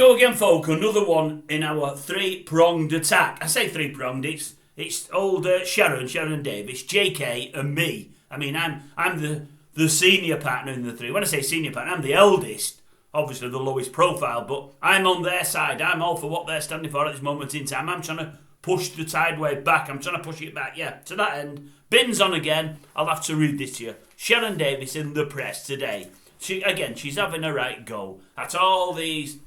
go again, folk. Another one in our three-pronged attack. I say three-pronged. It's old Sharon Davis, JK, and me. I mean, I'm the senior partner in the three. When I say senior partner, I'm the eldest. Obviously the lowest profile, but I'm on their side. I'm all for what they're standing for at this moment in time. I'm trying to push the tide wave back. I'm trying to push it back. Yeah, to that end. Bin's on again. I'll have to read this to you. Sharon Davis in the press today. She's having a right go at all these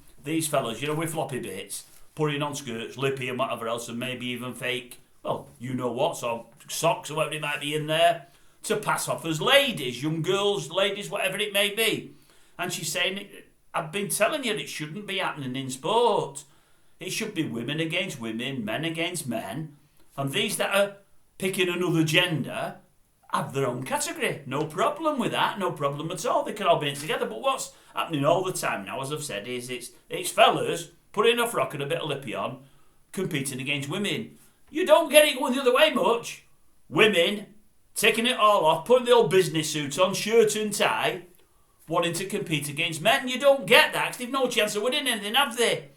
fellas, with floppy bits, putting on skirts, lippy and whatever else, and maybe even fake, well, you know what, so socks or whatever it might be in there, to pass off as ladies, young girls, ladies, whatever it may be. And she's saying, I've been telling you it shouldn't be happening in sport. It should be women against women, men against men. And these that are picking another gender have their own category. No problem with that, no problem at all. They can all be in together. But what's happening all the time now, as I've said, is it's fellas putting a frock and a bit of lippy on, competing against women. You don't get it going the other way much. Women taking it all off, putting the old business suit on, shirt and tie, wanting to compete against men. You don't get that because they've no chance of winning anything, have they?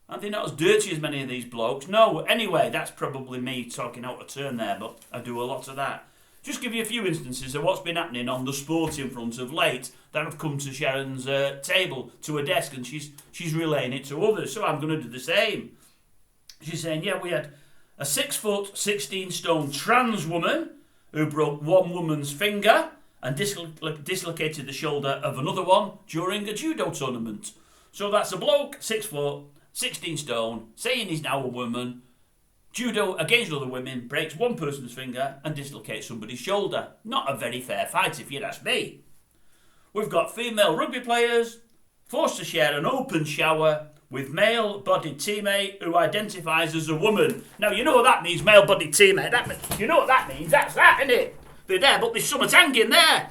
And they're not as dirty as many of these blokes. No, anyway, that's probably me talking out of turn there, but I do a lot of that. Just give you a few instances of what's been happening on the sporting front of late that have come to Sharon's table, to her desk, and she's relaying it to others, so I'm going to do the same. She's saying, yeah, we had a 6 foot, 16 stone trans woman who broke one woman's finger and dislocated the shoulder of another one during a judo tournament. So that's a bloke, 6 foot, 16 stone, saying he's now a woman, judo against other women, breaks one person's finger and dislocates somebody's shoulder. Not a very fair fight if you'd ask me. We've got female rugby players forced to share an open shower with male-bodied teammate who identifies as a woman. Now, you know what that means, male-bodied teammate. You know what that means. That's that, isn't it? They're there, but there's something hanging there.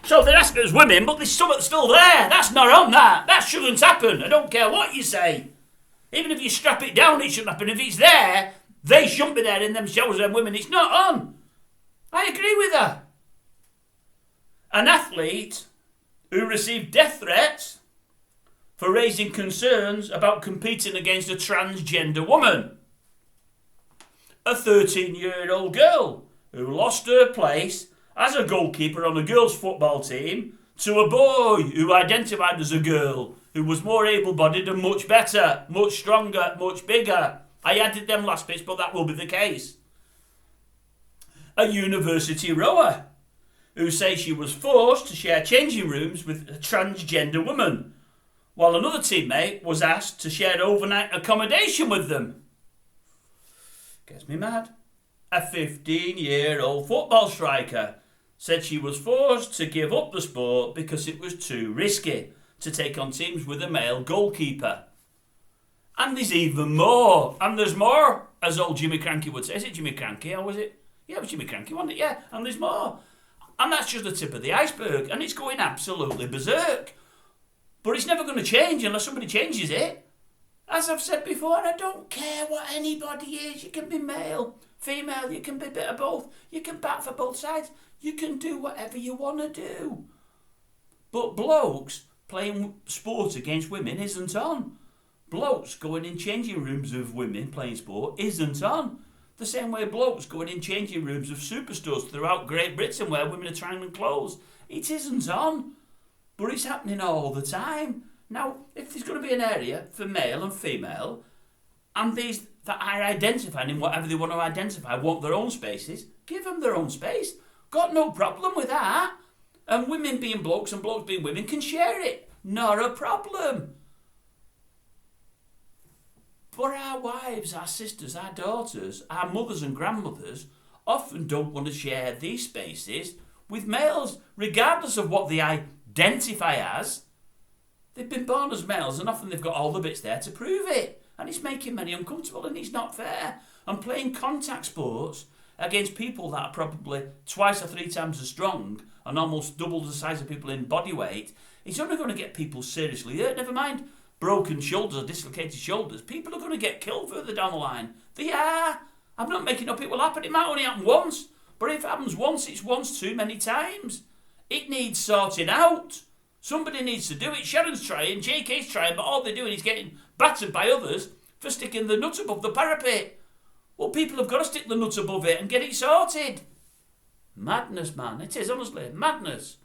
So they're asking us women, but there's something still there. That's not on that. That shouldn't happen. I don't care what you say. Even if you strap it down, it shouldn't happen. If it's there, they shouldn't be there in them showers, them women. It's not on. I agree with her. An athlete who received death threats for raising concerns about competing against a transgender woman. A 13-year-old girl who lost her place as a goalkeeper on a girls' football team to a boy who identified as a girl, who was more able-bodied and much better, much stronger, much bigger. I added them last bits, but that will be the case. A university rower who says she was forced to share changing rooms with a transgender woman, while another teammate was asked to share overnight accommodation with them. Gets me mad. A 15-year-old football striker said she was forced to give up the sport because it was too risky to take on teams with a male goalkeeper. And there's even more. And there's more, as old Jimmy Cranky would say. Is it Jimmy Cranky, or was it? Yeah, it was Jimmy Cranky, wasn't it? Yeah, and there's more. And that's just the tip of the iceberg, and it's going absolutely berserk. But it's never going to change unless somebody changes it. As I've said before, I don't care what anybody is. You can be male, female, you can be a bit of both. You can bat for both sides. You can do whatever you want to do. But blokes playing sport against women isn't on. Blokes going in changing rooms of women playing sport isn't on. The same way blokes going in changing rooms of superstores throughout Great Britain where women are trying on clothes. It isn't on. But it's happening all the time. Now, if there's going to be an area for male and female, and these that are identifying in whatever they want to identify want their own spaces, give them their own space. Got no problem with that. And women being blokes and blokes being women can share it. Not a problem. But our wives, our sisters, our daughters, our mothers and grandmothers often don't want to share these spaces with males, regardless of what they identify as. They've been born as males and often they've got all the bits there to prove it. And it's making many uncomfortable and it's not fair. And playing contact sports against people that are probably twice or 3 times as strong and almost double the size of people in body weight, it's only going to get people seriously hurt. Never mind broken shoulders or dislocated shoulders. People are going to get killed further down the line. They are. I'm not making up it will happen. It might only happen once. But if it happens once, it's once too many times. It needs sorting out. Somebody needs to do it. Sharon's trying, JK's trying, but all they're doing is getting battered by others for sticking the nut above the parapet. Well, people have got to stick the nut above it and get it sorted. Madness, man. It is, honestly, madness.